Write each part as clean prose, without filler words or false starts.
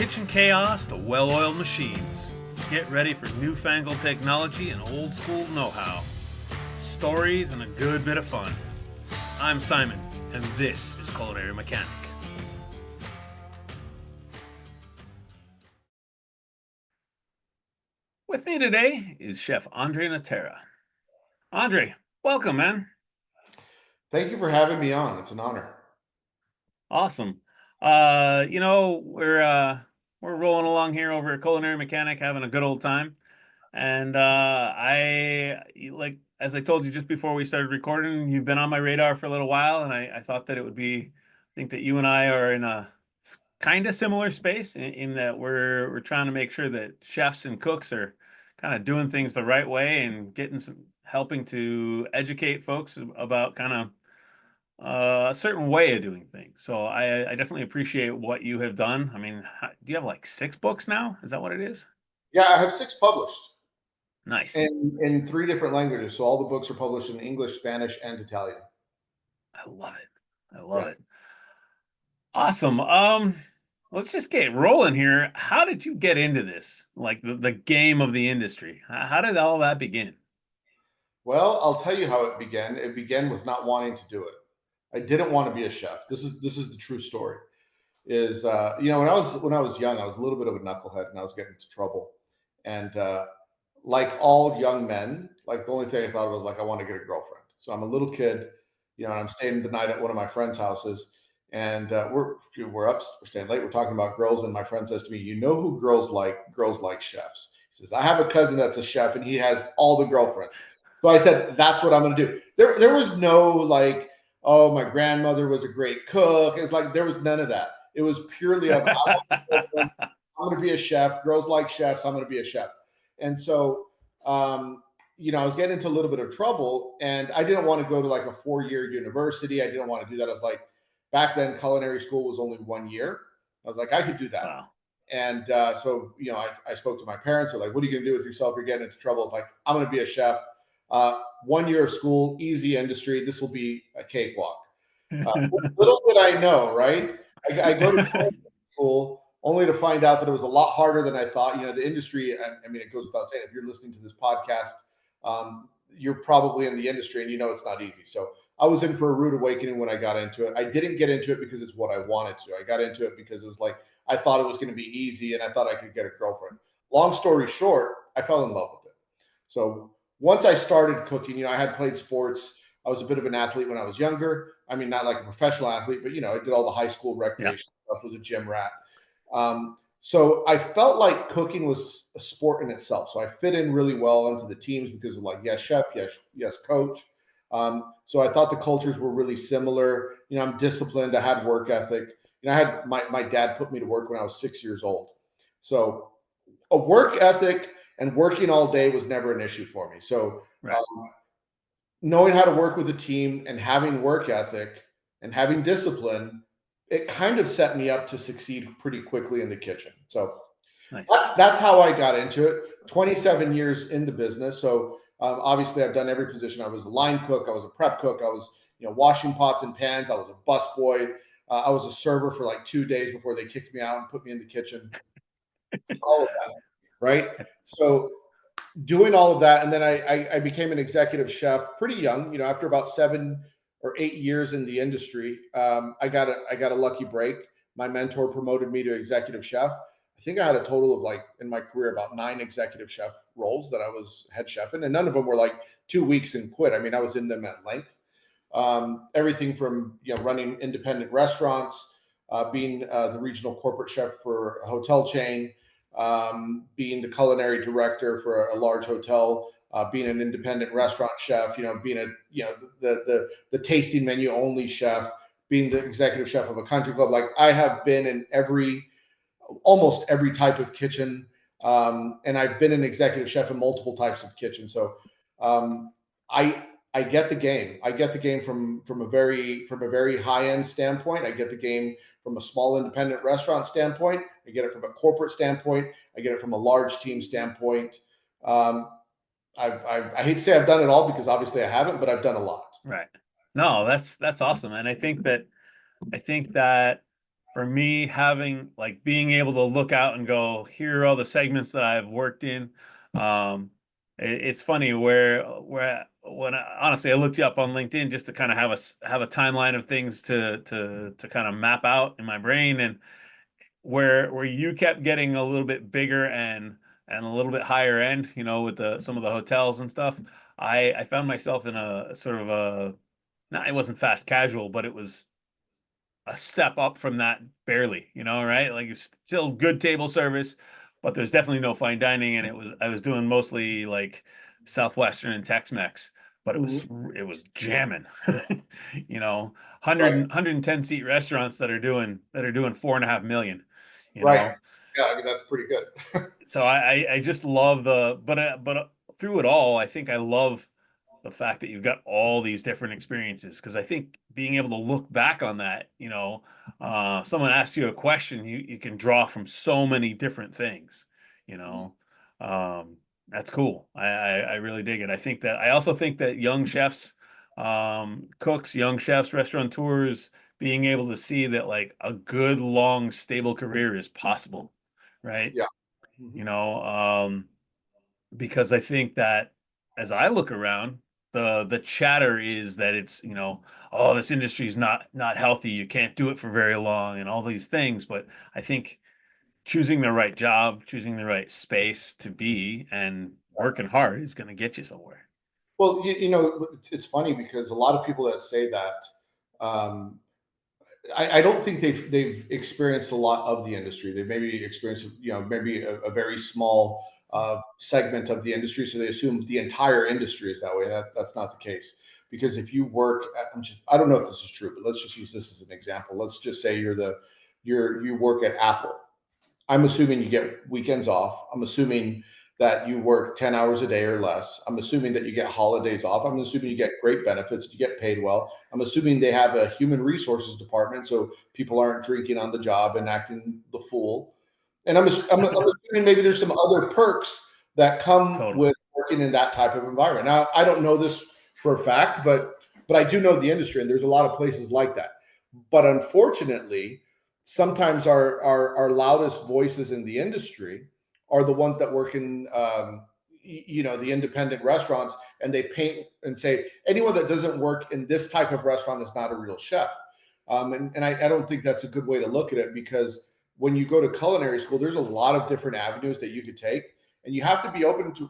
kitchen chaos to well-oiled machines. Get ready for newfangled technology and old-school know-how. Stories and a good bit of fun. I'm Simon, and this is Culinary Mechanic. With me today is Chef Andre Natera. Andre, welcome, man. Thank you for having me on. It's an honor. Awesome. We're rolling along here over at Culinary Mechanic, having a good old time. And as I told you just before we started recording, you've been on my radar for a little while, and I thought that I think that you and I are in a kind of similar space in that we're trying to make sure that chefs and cooks are kind of doing things the right way and helping to educate folks about kind of a certain way of doing things. So I definitely appreciate what you have done. I mean, do you have like 6 books now? Is that what it is? Yeah, I have 6 published Nice. in 3 different languages. So all the books are published in English, Spanish, and Italian. I love it. I love Yeah. it. Awesome. Let's just get rolling here. How did you get into this? Like the game of the industry? How did all that begin? Well, I'll tell you how it began. It began with not wanting to do it. I didn't want to be a chef. This is the true story. Is when I was young, I was a little bit of a knucklehead and I was getting into trouble. And like all young men, like the only thing I thought of was like I want to get a girlfriend. So I'm a little kid, and I'm staying the night at one of my friends' houses, and we're staying late. We're talking about girls, and my friend says to me, "You know who girls like? Girls like chefs." He says, "I have a cousin that's a chef, and he has all the girlfriends." So I said, "That's what I'm going to do." There was no like, "Oh, my grandmother was a great cook." It's like there was none of that. It was purely of I'm going to be a chef. Girls like chefs. I'm going to be a chef. And so, I was getting into a little bit of trouble, and I didn't want to go to like a 4-year university. I didn't want to do that. I was like, back then, culinary school was only 1 year. I was like, I could do that. Wow. And I spoke to my parents. They're like, "What are you going to do with yourself? You're getting into trouble." I was like, "I'm going to be a chef. 1 year of school, easy industry. This will be a cakewalk." Little did I know, right? I go to school only to find out that it was a lot harder than I thought. The industry, I mean, it goes without saying, if you're listening to this podcast, you're probably in the industry and it's not easy. So I was in for a rude awakening when I got into it. I didn't get into it because it's what I wanted to. I got into it because it was like, I thought it was going to be easy and I thought I could get a girlfriend. Long story short, I fell in love with it. So once I started cooking, I had played sports. I was a bit of an athlete when I was younger. I mean, not like a professional athlete, but I did all the high school recreation stuff. Was a gym rat. So I felt like cooking was a sport in itself. So I fit in really well into the teams because of like, yes, chef, yes, coach. So I thought the cultures were really similar. I'm disciplined. I had work ethic. I had my dad put me to work when I was 6 years old. So a work ethic and working all day was never an issue for me. So Right. Knowing how to work with a team and having work ethic and having discipline, it kind of set me up to succeed pretty quickly in the kitchen. So Nice. that's how I got into it. 27 years in the business. So obviously I've done every position. I was a line cook. I was a prep cook. I was, washing pots and pans. I was a busboy. I was a server for like 2 days before they kicked me out and put me in the kitchen. All of that. Right. So doing all of that, and then I became an executive chef pretty young. After about 7 or 8 years in the industry, I got a lucky break. My mentor promoted me to executive chef. I think I had a total of like in my career about 9 executive chef roles that I was head chef in, and none of them were like 2 weeks and quit. I mean, I was in them at length. Everything from running independent restaurants, being the regional corporate chef for a hotel chain, being the culinary director for a large hotel, being an independent restaurant chef, being the tasting menu only chef, being the executive chef of a country club. Like I have been in almost every type of kitchen, and I've been an executive chef in multiple types of kitchens. So I get the game. I get the game from a very high end standpoint. I get the game from a small independent restaurant standpoint. I get it from a corporate standpoint. I get it from a large team standpoint. I hate to say I've done it all because obviously I haven't, but I've done a lot. Right. No, that's awesome. And I think that for me, having like being able to look out and go, here are all the segments that I've worked in. It's funny where when honestly I looked you up on LinkedIn just to kind of have a timeline of things to kind of map out in my brain, and where you kept getting a little bit bigger and a little bit higher end, with the some of the hotels and stuff. I found myself in a sort of a, no, it wasn't fast casual, but it was a step up from that barely, right? Like it's still good table service, but there's definitely no fine dining. And I was doing mostly like Southwestern and Tex-Mex, but Mhm. it was jamming, 100, Right. 110 seat restaurants that are doing 4.5 million, you Right. know? Yeah, I mean that's pretty good. So I just love but through it all, I think I love the fact that you've got all these different experiences, because I think being able to look back on that, someone asks you a question, you can draw from so many different things, you know. Um, that's cool. I really dig it. I also think that young chefs, cooks, young chefs, restaurateurs, being able to see that like a good, long, stable career is possible, right? Yeah. You Mhm. know, because I think that as I look around, the chatter is that it's, oh, this industry is not healthy. You can't do it for very long and all these things. But I think choosing the right job, choosing the right space to be and working hard is going to get you somewhere. Well, it's funny because a lot of people that say that, um, I don't think they've experienced a lot of the industry. They've maybe experienced, maybe a very small segment of the industry, so they assume the entire industry is that way. That's not the case. Because if you work, I don't know if this is true, but let's just use this as an example. Let's just say you work at Apple. I'm assuming you get weekends off. I'm assuming that you work 10 hours a day or less. I'm assuming that you get holidays off. I'm assuming you get great benefits, you get paid well. I'm assuming they have a human resources department so people aren't drinking on the job and acting the fool. And I'm assuming maybe there's some other perks that come Totally. with working in that type of environment. Now, I don't know this for a fact, but I do know the industry, and there's a lot of places like that. But unfortunately, sometimes our loudest voices in the industry are the ones that work in the independent restaurants, and they paint and say anyone that doesn't work in this type of restaurant is not a real chef. And I don't think that's a good way to look at it, because when you go to culinary school, there's a lot of different avenues that you could take, and you have to be open to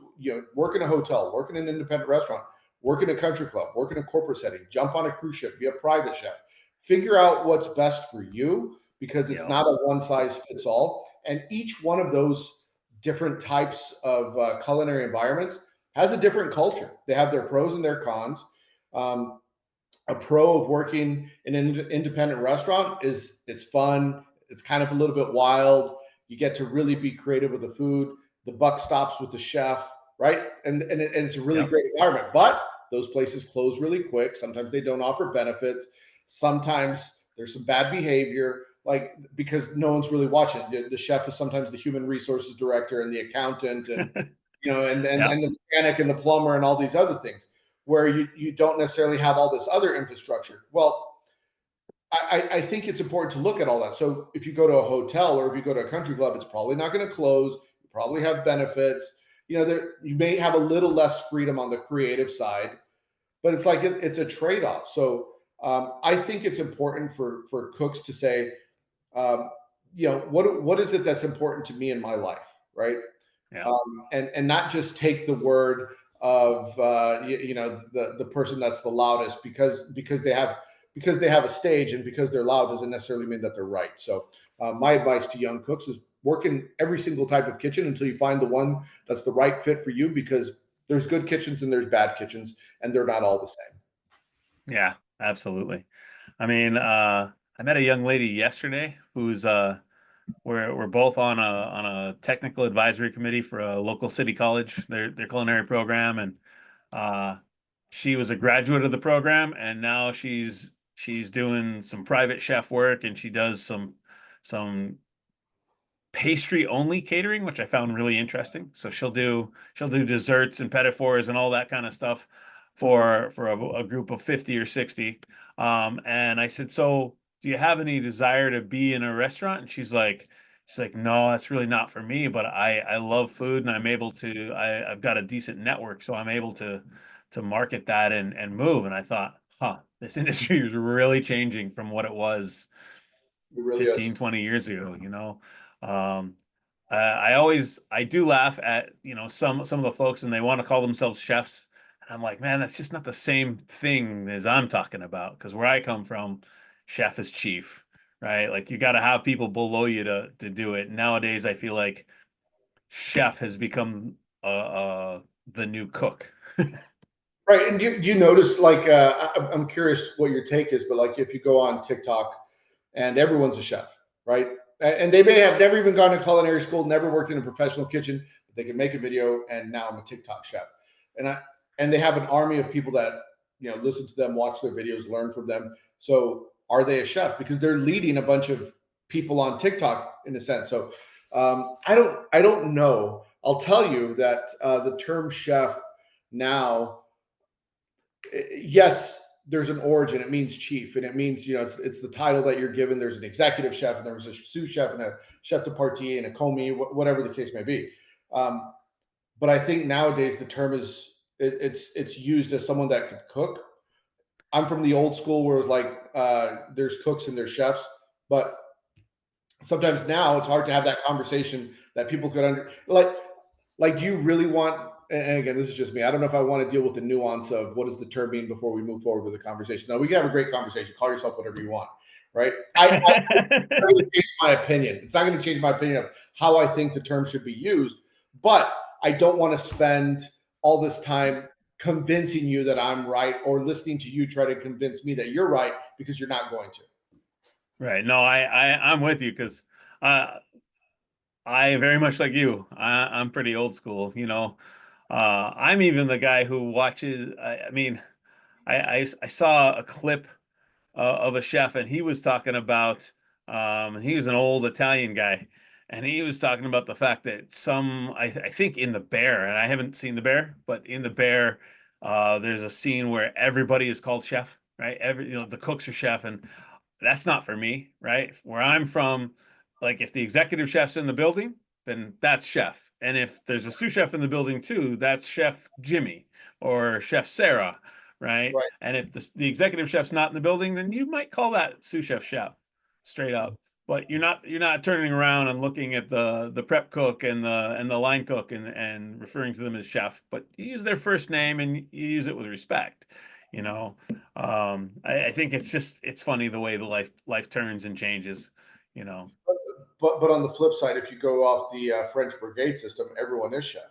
work in a hotel, work in an independent restaurant, work in a country club, work in a corporate setting, jump on a cruise ship, be a private chef. Figure out what's best for you, because it's Yeah. not a one size fits all. And each one of those different types of culinary environments has a different culture. They have their pros and their cons. Um, a pro of working in an independent restaurant is it's fun. It's kind of a little bit wild. You get to really be creative with the food. The buck stops with the chef, right? And it's a really Yep. great environment. But those places close really quick. Sometimes they don't offer benefits. Sometimes there's some bad behavior, like because no one's really watching. The chef is sometimes the human resources director and the accountant, and Yep. the mechanic and the plumber and all these other things, where you don't necessarily have all this other infrastructure. Well, I think it's important to look at all that. So if you go to a hotel or if you go to a country club, it's probably not going to close. You probably have benefits. You may have a little less freedom on the creative side, but it's like it's a trade off. So I think it's important for cooks to say, um, what is it that's important to me in my life, right? Yep. And not just take the word of the person that's the loudest, because they have a stage, and because they're loud doesn't necessarily mean that they're right. So my advice to young cooks is work in every single type of kitchen until you find the one that's the right fit for you, because there's good kitchens and there's bad kitchens, and they're not all the same. Yeah, absolutely. I mean, I met a young lady yesterday who's we're both on a technical advisory committee for a local city college, their culinary program, and uh, she was a graduate of the program, and now she's doing some private chef work, and she does some pastry only catering, which I found really interesting. So she'll do desserts and petit fours and all that kind of stuff for a group of 50 or 60. And I said, so do you have any desire to be in a restaurant? And she's like, no, that's really not for me, but I love food and I'm able to, I've got a decent network, so I'm able to market that and move. And I thought, huh, this industry is really changing from what it was It really 15, is. 20 years ago, you know. Um, I do laugh at, some of the folks and they want to call themselves chefs. And I'm like, man, that's just not the same thing as I'm talking about. Because where I come from, chef is chief, right? Like you got to have people below you to do it. Nowadays, I feel like chef has become the new cook. Right. And you notice, like, I'm curious what your take is, but like if you go on TikTok and everyone's a chef, right? And they may have never even gone to culinary school, never worked in a professional kitchen, but they can make a video and now I'm a TikTok chef. And and they have an army of people that, listen to them, watch their videos, learn from them. So are they a chef? Because they're leading a bunch of people on TikTok in a sense. So I don't know. I'll tell you that the term chef now, yes, there's an origin. It means chief, and it means, it's the title that you're given. There's an executive chef, and there was a sous chef, and a chef de partie, and a commis, whatever the case may be. Um, but I think nowadays the term it's used as someone that could cook. I'm from the old school where it was like, there's cooks and there's chefs, but sometimes now it's hard to have that conversation that people could like, do you really want, and again, this is just me, I don't know if I want to deal with the nuance of what does the term mean before we move forward with the conversation. No, we can have a great conversation, call yourself whatever you want, right? It's not going to change my opinion. It's not going to change my opinion of how I think the term should be used, but I don't want to spend all this time convincing you that I'm right, or listening to you try to convince me that you're right, because you're not going to. Right. No, I'm with you because uh, I very much like you. I'm pretty old school, you know. I'm even the guy who watches. I mean, I saw a clip of a chef, and he was talking about. He was an old Italian guy, and he was talking about the fact that I think in the Bear, and I haven't seen the Bear, but in the Bear, there's a scene where everybody is called chef, right? The cooks are chef, and that's not for me, right? Where I'm from, like if the executive chef's in the building, then that's chef. And if there's a sous chef in the building too, that's Chef Jimmy or Chef Sarah, right? Right. And if the executive chef's not in the building, then you might call that sous chef straight up. But you're not turning around and looking at the prep cook and the line cook and referring to them as chef, but you use their first name and you use it with respect, you know. I think it's funny the way the life turns and changes, you know. But on the flip side, if you go off the French brigade system, everyone is chef,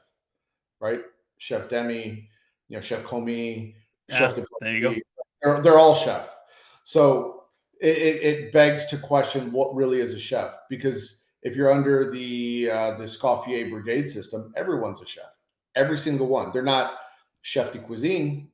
right? Chef Demi, Chef Commis, Chef Yeah, de there you Partie. go. They're all chef. So it begs to question what really is a chef, because if you're under the Scoffier brigade system, everyone's a chef. Every single one. They're not chef de cuisine,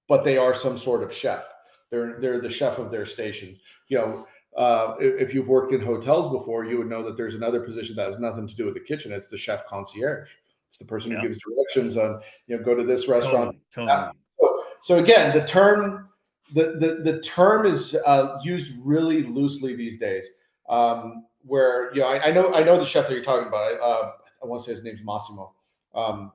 but they are some sort of chef. They're the chef of their station. If you've worked in hotels before, you would know that there's another position that has nothing to do with the kitchen. It's the chef concierge. It's the person who Yeah, gives directions on, go to this restaurant. totally. So again, the term is used really loosely these days. Where I know the chef that you're talking about. I want to say his name's Massimo. Um,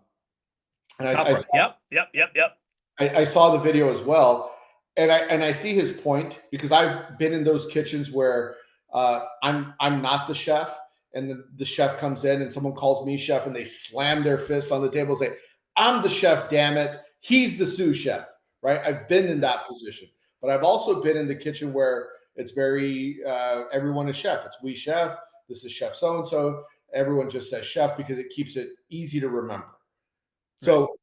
and Copper. Yep. I saw the video as well, and I see his point, because I've been in those kitchens where I'm not the chef, and the chef comes in and someone calls me chef, and they slam their fist on the table and say, "I'm the chef, damn it! He's the sous chef." Right? I've been in that position, but I've also been in the kitchen where it's very everyone is chef. It's we chef. This is chef so and so. Everyone just says chef because it keeps it easy to remember. Right. So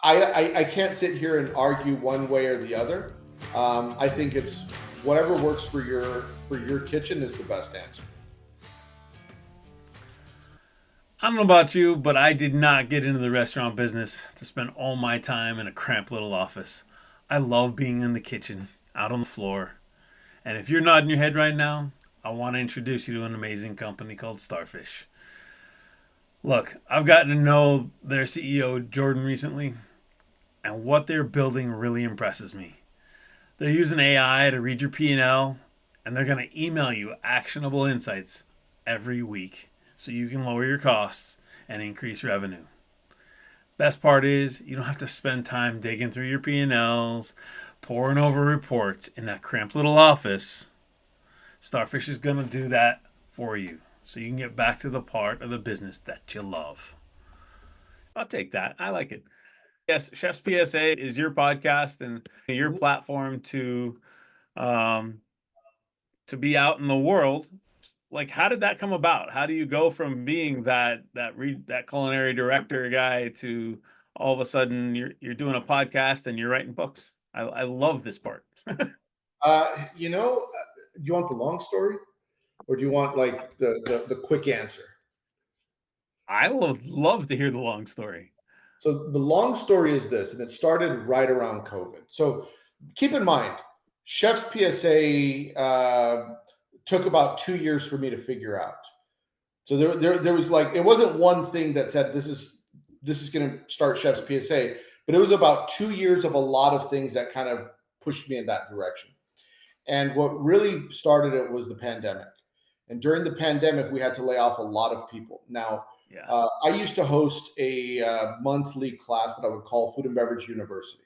I can't sit here and argue one way or the other. I think it's whatever works for your kitchen is the best answer. I don't know about you, but I did not get into the restaurant business to spend all my time in a cramped little office. I love being in the kitchen, out on the floor. And if you're nodding your head right now, I want to introduce you to an amazing company called Starfish. Look, I've gotten to know their CEO, Jordan, recently, and what they're building really impresses me. They're using AI to read your P&L and they're going to email you actionable insights every week so you can lower your costs and increase revenue. Best part is you don't have to spend time digging through your P&Ls, poring over reports in that cramped little office. Starfish is going to do that for you so you can get back to the part of the business that you love. I'll take that. I like it. Yes, Chef's PSA is your podcast and your platform um, to be out in the world. Like, how did that come about? How do you go from being that culinary director guy to all of a sudden you're doing a podcast and you're writing books? I love this part. You know, do you want the long story, or do you want like the quick answer? I would love to hear the long story. So the long story is this, and it started right around COVID. So keep in mind, Chef's PSA took about 2 years for me to figure out. So there was like, it wasn't one thing that said this is going to start Chef's PSA, but it was about 2 years of a lot of things that kind of pushed me in that direction. And what really started it was the pandemic. And during the pandemic, we had to lay off a lot of people. Now, Yeah. I used to host a monthly class that I would call Food and Beverage University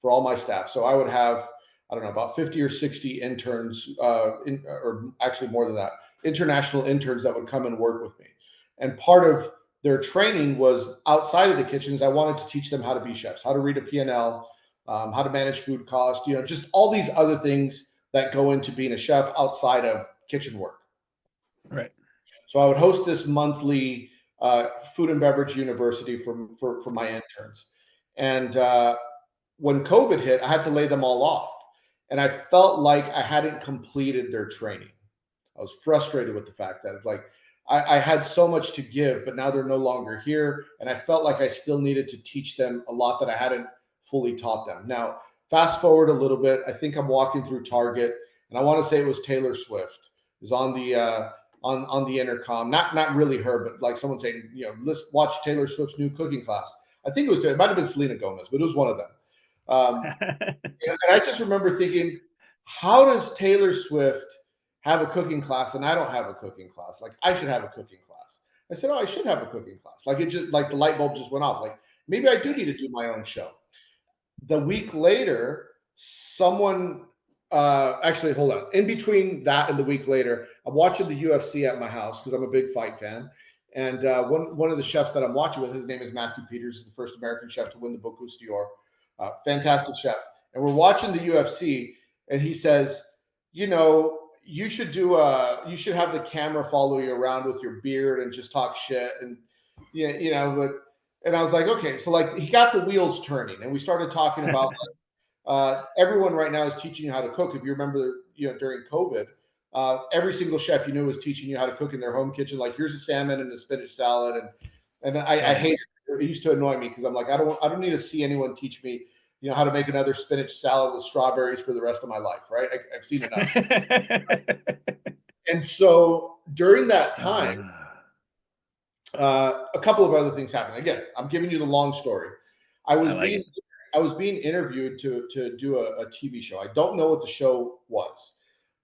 for all my staff. So I would have, I don't know, about 50 or 60 interns, or actually more than that, international interns that would come and work with me. And part of their training was outside of the kitchens. I wanted to teach them how to be chefs, how to read a P&L, how to manage food cost, just all these other things that go into being a chef outside of kitchen work. Right. So I would host this monthly food and beverage university for my interns. And when COVID hit, I had to lay them all off. And I felt like I hadn't completed their training. I was frustrated with the fact that it's like I had so much to give, but now they're no longer here. And I felt like I still needed to teach them a lot that I hadn't fully taught them. Now, fast forward a little bit. I think I'm walking through Target, and I want to say it was Taylor Swift is on the on the intercom. Not really her, but like someone saying, let's watch Taylor Swift's new cooking class. I think it might have been Selena Gomez, but it was one of them. And I just remember thinking, how does Taylor Swift have a cooking class and I don't have a cooking class? Like, I should have a cooking class. I said, oh, I should have a cooking class. Like, it just, like the light bulb just went off. Like, maybe I do need to do my own show. The week later, someone actually, hold on. In between that and the week later, I'm watching the UFC at my house because I'm a big fight fan. And one of the chefs that I'm watching with, his name is Matthew Peters, is the first American chef to win the Bocuse d'Or. Fantastic chef. And we're watching the UFC, and he says, you should have the camera follow you around with your beard and just talk shit. And and I was like, okay, so like he got the wheels turning, and we started talking about everyone right now is teaching you how to cook. If you remember, during COVID, every single chef was teaching you how to cook in their home kitchen. Like, here's a salmon and a spinach salad, and I hate it. It used to annoy me because I'm like, I don't need to see anyone teach me, how to make another spinach salad with strawberries for the rest of my life, right? I've seen enough. And so during that time, a couple of other things happened. Again, I'm giving you the long story. I was being interviewed to do a TV show. I don't know what the show was,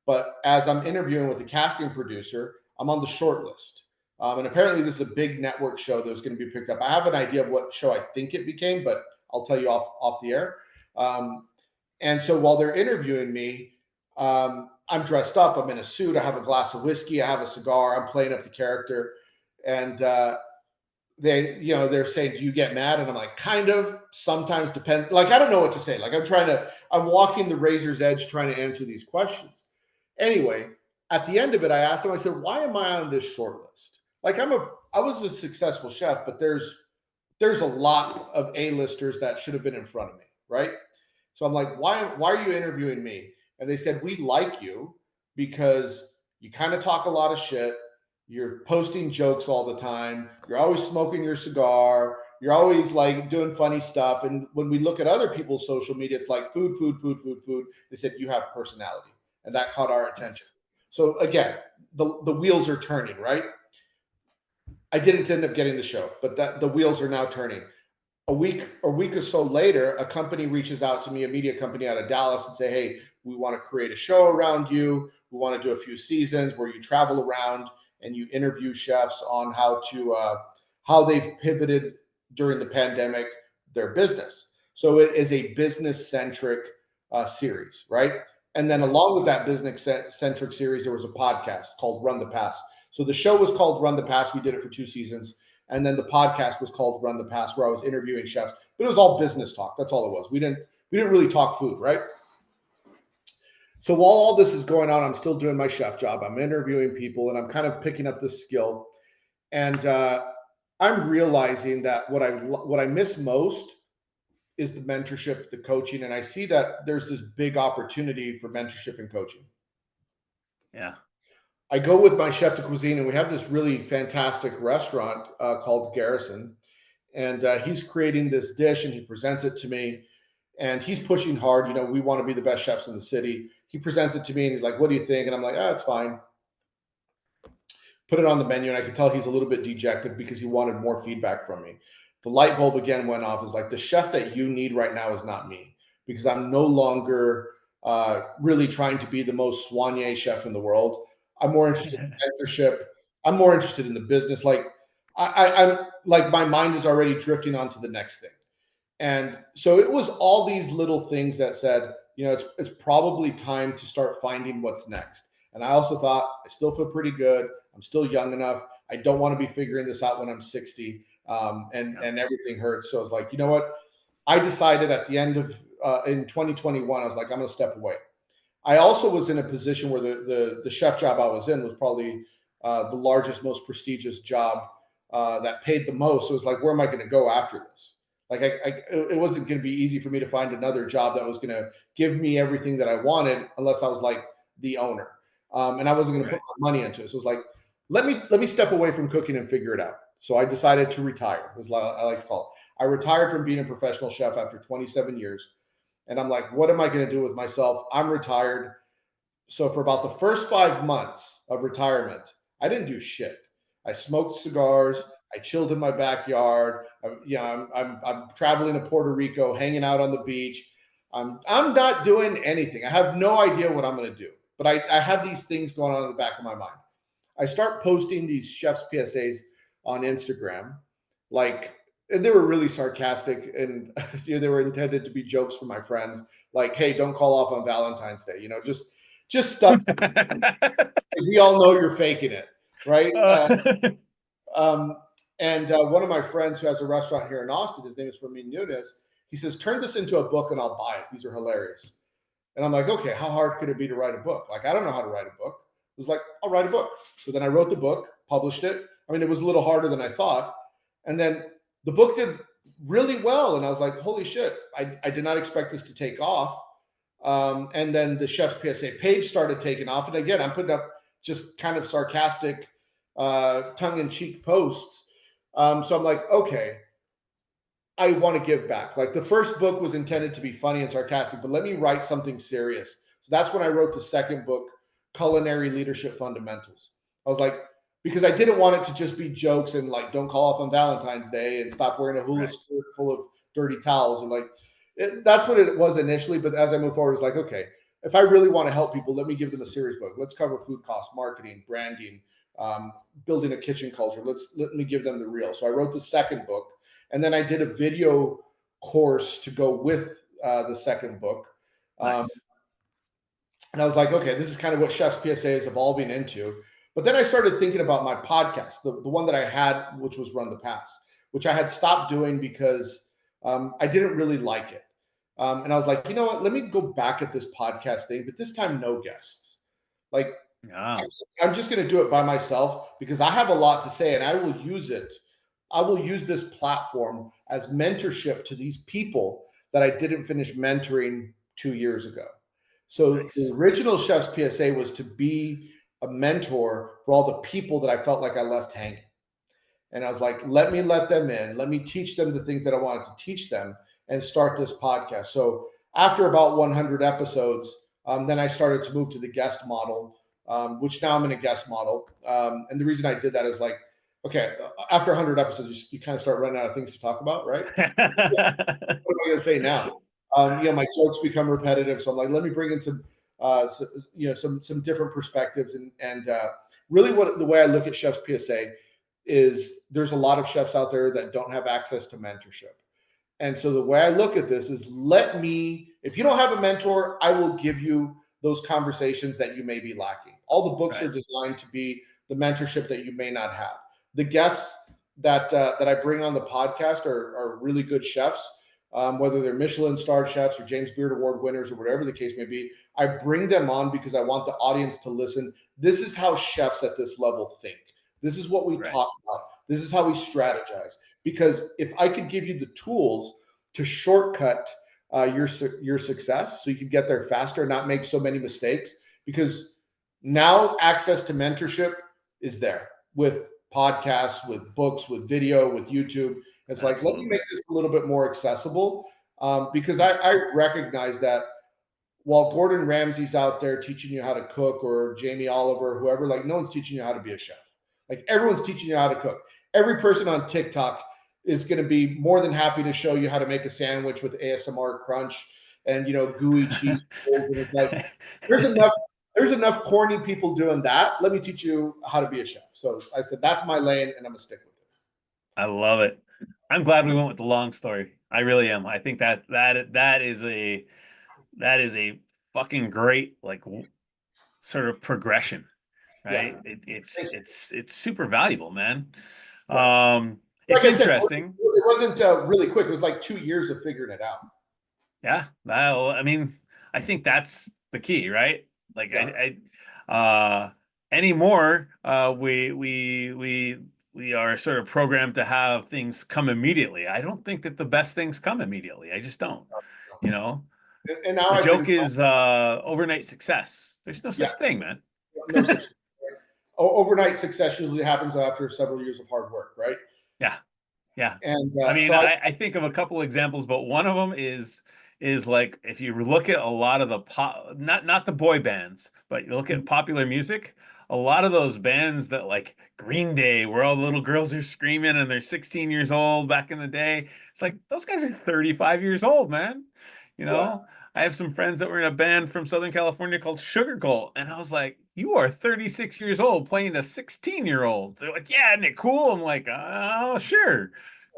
but as I'm interviewing with the casting producer, I'm on the short list. And apparently this is a big network show that was going to be picked up. I have an idea of what show I think it became, but I'll tell you off the air. And so while they're interviewing me, I'm dressed up. I'm in a suit. I have a glass of whiskey. I have a cigar. I'm playing up the character. And they're saying, do you get mad? And I'm like, kind of, sometimes, depends. Like, I don't know what to say. Like, I'm walking the razor's edge trying to answer these questions. Anyway, at the end of it, I asked him, I said, why am I on this short list? Like, I was a successful chef, but there's a lot of A-listers that should have been in front of me, right? So I'm like, why are you interviewing me? And they said, we like you because you kind of talk a lot of shit. You're posting jokes all the time. You're always smoking your cigar. You're always like doing funny stuff. And when we look at other people's social media, it's like food, food, food, food, food. They said, you have personality. And that caught our attention. So again, the wheels are turning, right? I didn't end up getting the show, but the wheels are now turning. A week or so later, a company reaches out to me, a media company out of Dallas, and say, hey, we want to create a show around you. We want to do a few seasons where you travel around and you interview chefs on how they've pivoted during the pandemic their business. So it is a business centric series, right? And then along with that business centric series, there was a podcast called Run the Pass. So the show was called Run the Pass. We did it for 2 seasons. And then the podcast was called Run the Pass, where I was interviewing chefs, but it was all business talk. That's all it was. We didn't really talk food, right? So while all this is going on, I'm still doing my chef job. I'm interviewing people, and I'm kind of picking up this skill. And I'm realizing that what I miss most is the mentorship, the coaching, and I see that there's this big opportunity for mentorship and coaching. Yeah. I go with my chef de cuisine, and we have this really fantastic restaurant called Garrison, and he's creating this dish, and he presents it to me, and he's pushing hard. You know, we want to be the best chefs in the city. He presents it to me, and he's like, "What do you think?" And I'm like, "Ah, it's fine." Put it on the menu, and I could tell he's a little bit dejected because he wanted more feedback from me. The light bulb again went off. Is like, the chef that you need right now is not me, because I'm no longer really trying to be the most soigné chef in the world. I'm more interested in mentorship. I'm more interested in the business. Like I'm like, my mind is already drifting on to the next thing. And so it was all these little things that said, you know, it's probably time to start finding what's next. And I also thought, I still feel pretty good. I'm still young enough. I don't want to be figuring this out when I'm 60, and everything hurts. So I was like, you know what? I decided at the end of in 2021, I was like, I'm going to step away. I also was in a position where the chef job I was in was probably the largest, most prestigious job that paid the most. So it was like, where am I going to go after this? Like, it wasn't going to be easy for me to find another job that was going to give me everything that I wanted, unless I was like the owner, and I wasn't going to put my money into it. So it's like, let me step away from cooking and figure it out. So I decided to retire, as I like to call it. I retired from being a professional chef after 27 years. And I'm like, what am I going to do with myself? I'm retired. So for about the first 5 months of retirement, I didn't do shit. I smoked cigars. I chilled in my backyard. I'm traveling to Puerto Rico, hanging out on the beach. I'm not doing anything. I have no idea what I'm going to do, but I have these things going on in the back of my mind. I start posting these chef's PSAs on Instagram, and they were really sarcastic, and you know, they were intended to be jokes for my friends, like, "Hey, don't call off on Valentine's Day," you know, just stuff. We all know you're faking it, right? One of my friends who has a restaurant here in Austin, his name is Fermin Nunes. He says, "Turn this into a book, and I'll buy it. These are hilarious." And I'm like, "Okay, how hard could it be to write a book? Like, I don't know how to write a book." It was like, "I'll write a book." So then I wrote the book, published it. I mean, it was a little harder than I thought. And then the book did really well. And I was like, holy shit, I did not expect this to take off. And then the Chef's PSA page started taking off. And again, I'm putting up just kind of sarcastic, tongue-in-cheek posts. So I'm like, okay, I want to give back. Like, the first book was intended to be funny and sarcastic, but let me write something serious. So that's when I wrote the second book, Culinary Leadership Fundamentals. I was like, because I didn't want it to just be jokes and like, don't call off on Valentine's Day and stop wearing a hula skirt full of dirty towels. And like, that's what it was initially. But as I move forward, it's like, okay, if I really want to help people, let me give them a serious book. Let's cover food costs, marketing, branding, building a kitchen culture. Let me give them the real. So I wrote the second book, and then I did a video course to go with the second book. Nice. And I was like, okay, this is kind of what Chef's PSA is evolving into. But then I started thinking about my podcast, the one that I had, which was Run the Pass, which I had stopped doing because I didn't really like it. And I was like, you know what? Let me go back at this podcast thing, but this time no guests. Like, I'm just going to do it by myself because I have a lot to say, and I will use it. I will use this platform as mentorship to these people that I didn't finish mentoring 2 years ago. So the original Chef's PSA was to be a mentor for all the people that I felt like I left hanging. And I was like, let them in. Let me teach them the things that I wanted to teach them and start this podcast. So after about 100 episodes, then I started to move to the guest model, which now I'm in a guest model. And the reason I did that is like, okay, after 100 episodes, you kind of start running out of things to talk about, right? What am I going to say now? My jokes become repetitive. So I'm like, let me bring in some so, some different perspectives, and really what the way I look at Chef's PSA is there's a lot of chefs out there that don't have access to mentorship. And so the way I look at this is if you don't have a mentor, I will give you those conversations that you may be lacking. All the books Right. are designed to be the mentorship that you may not have. The guests that I bring on the podcast are really good chefs, whether they're Michelin starred chefs or James Beard Award winners or whatever the case may be. I bring them on because I want the audience to listen. This is how chefs at this level think. This is what we Right. talk about. This is how we strategize. Because if I could give you the tools to shortcut your success, so you can get there faster and not make so many mistakes, because now access to mentorship is there with podcasts, with books, with video, with YouTube. It's like, let me Absolutely. make this a little bit more accessible, because I recognize that while Gordon Ramsay's out there teaching you how to cook, or Jamie Oliver, whoever, like, no one's teaching you how to be a chef. Like, everyone's teaching you how to cook. Every person on TikTok is going to be more than happy to show you how to make a sandwich with ASMR crunch and gooey cheese rolls. And it's like, there's enough there's enough corny people doing that. Let me teach you how to be a chef. So I said that's my lane, and I'm gonna stick with it. I love it. I'm glad we went with the long story. I really am. I think that is a fucking great sort of progression, Yeah, right? thank you. It's super valuable, man. Right. Um, Like it's I said, interesting. it wasn't really quick. It was like 2 years of figuring it out. Yeah. Well, I mean, I think that's the key, right? Like Yeah. anymore, we are sort of programmed to have things come immediately. I don't think that the best things come immediately. I just don't. You know, And now the I've been joke is overnight success. There's no yeah, such thing, man. no such thing. Right? Overnight success usually happens after several years of hard work, right? Yeah. Yeah. And I mean, so I think of a couple examples, but one of them is like if you look at a lot of the pop, not the boy bands, but you look at popular music, a lot of those bands that like Green Day, where all the little girls are screaming and they're 16 years old back in the day, it's like those guys are 35 years old, man. You yeah, know, I have some friends that were in a band from Southern California called Sugar Cult, and I was like, "You are 36 years old playing a 16-year-old." They're like, "Yeah, isn't it cool?" I'm like, "Oh, sure."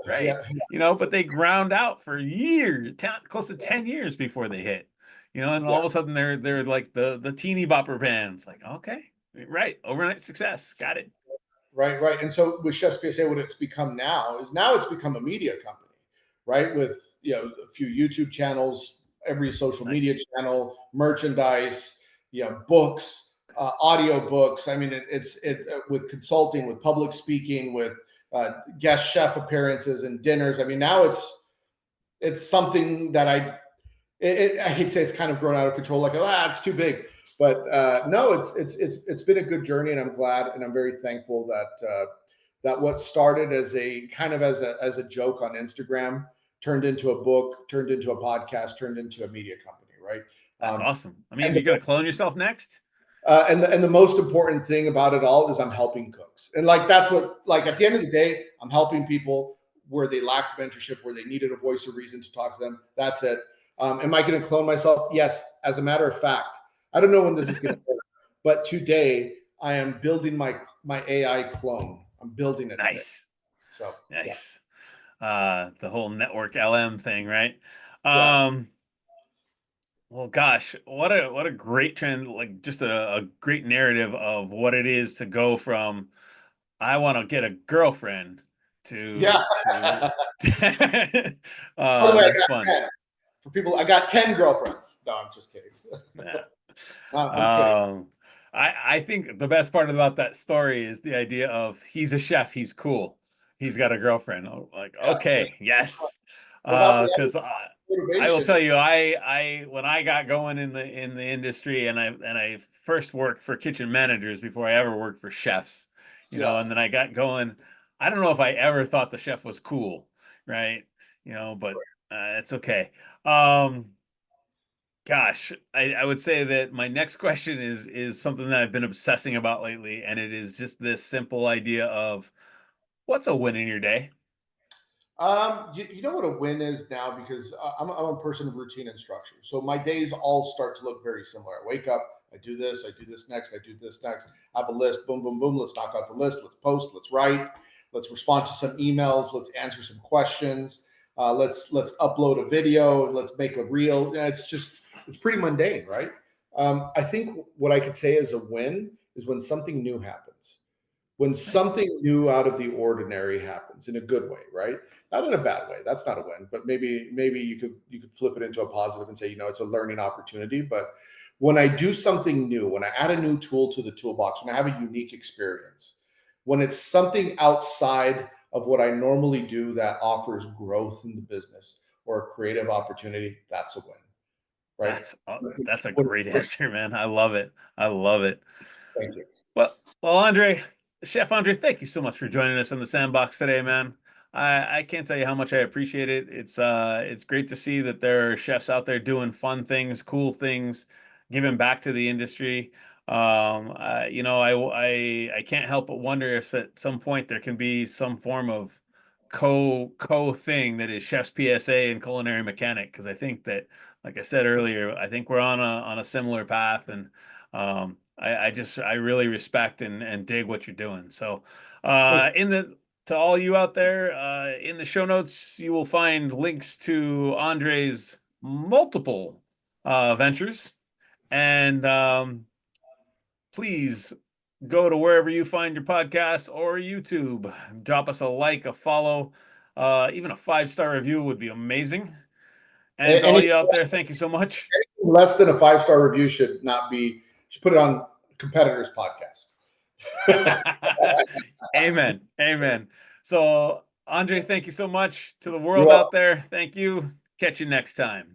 Right. yeah, But they ground out for years, close to 10 years before they hit. And all yeah. of a sudden they're like the teeny bopper bands. Like, okay, right, overnight success. Got it. Right. And so with Chef's PSA, what it's become now is it's become a media company, right? With a few YouTube channels, every social media Nice. channel, merchandise, books, audio books. I mean, with consulting, with public speaking, with guest chef appearances and dinners. I mean, now it's something that I hate to say it's kind of grown out of control. Like, it's too big. But no, it's been a good journey, and I'm glad, and I'm very thankful that what started as a kind of as a joke on Instagram turned into a book, turned into a podcast, turned into a media company, right? That's Um, awesome. I mean, and the you're gonna clone yourself next? and the most important thing about it all is I'm helping cooks, and like that's what, like, at the end of the day, I'm helping people where they lacked mentorship, where they needed a voice of reason to talk to them. That's it. Am I going to clone myself? Yes. As a matter of fact, I don't know when this is going to work, but today I am building my AI clone. I'm building it today. Nice. So yeah, Nice. The whole network LM thing, right? yeah, Um, well, gosh, what a great trend, like just a great narrative of what it is to go from I want to get a girlfriend yeah. to By the way, I that's got fun. 10. For people, I got 10 girlfriends. No, I'm just kidding. Yeah. I'm kidding. Um, I think the best part about that story is the idea of he's a chef, he's cool, he's got a girlfriend. Oh, like, Yeah, yeah. okay, yes. Without the Because I will motivation. tell you, I when I got going in the industry, and I first worked for kitchen managers before I ever worked for chefs, Yeah. and then I got going. I don't know if I ever thought the chef was cool, right? But it's okay. Um, Gosh, I would say that my next question is something that I've been obsessing about lately, and it is just this simple idea of what's a win in your day? You know what a win is now, because I'm a person of routine and structure. So my days all start to look very similar. I wake up, I do this next, I do this next. I have a list, boom, boom, boom. Let's knock out the list. Let's post. Let's write. Let's respond to some emails. Let's answer some questions. Let's upload a video. Let's make a reel. It's pretty mundane, right? I think what I could say as a win is when something new happens, when Nice. something new out of the ordinary happens in a good way, right? Not in a bad way. That's not a win, but maybe you could flip it into a positive and say, it's a learning opportunity. But when I do something new, when I add a new tool to the toolbox, when I have a unique experience, when it's something outside of what I normally do that offers growth in the business or a creative opportunity, that's a win, right? That's a When- great answer, man. I love it. I love it. Thank you. Well, Andre, Chef Andre, thank you so much for joining us in the sandbox today, man. I can't tell you how much I appreciate it. It's great to see that there are chefs out there doing fun things, cool things, giving back to the industry. I can't help but wonder if at some point there can be some form of co thing that is Chef's PSA and Culinary Mechanic, because I think that, like I said earlier, I think we're on a similar path, and I really respect and dig what you're doing. So, in the to all you out there, in the show notes, you will find links to Andre's multiple ventures, and please go to wherever you find your podcasts or YouTube. Drop us a like, a follow, even a 5-star review would be amazing. And to all Any you out there, thank you so much. less than a 5-star review should not be, should put it on competitors podcast. Amen. Amen. So, Andre, thank you so much. To the You're world welcome. out there, thank you. Catch you next time.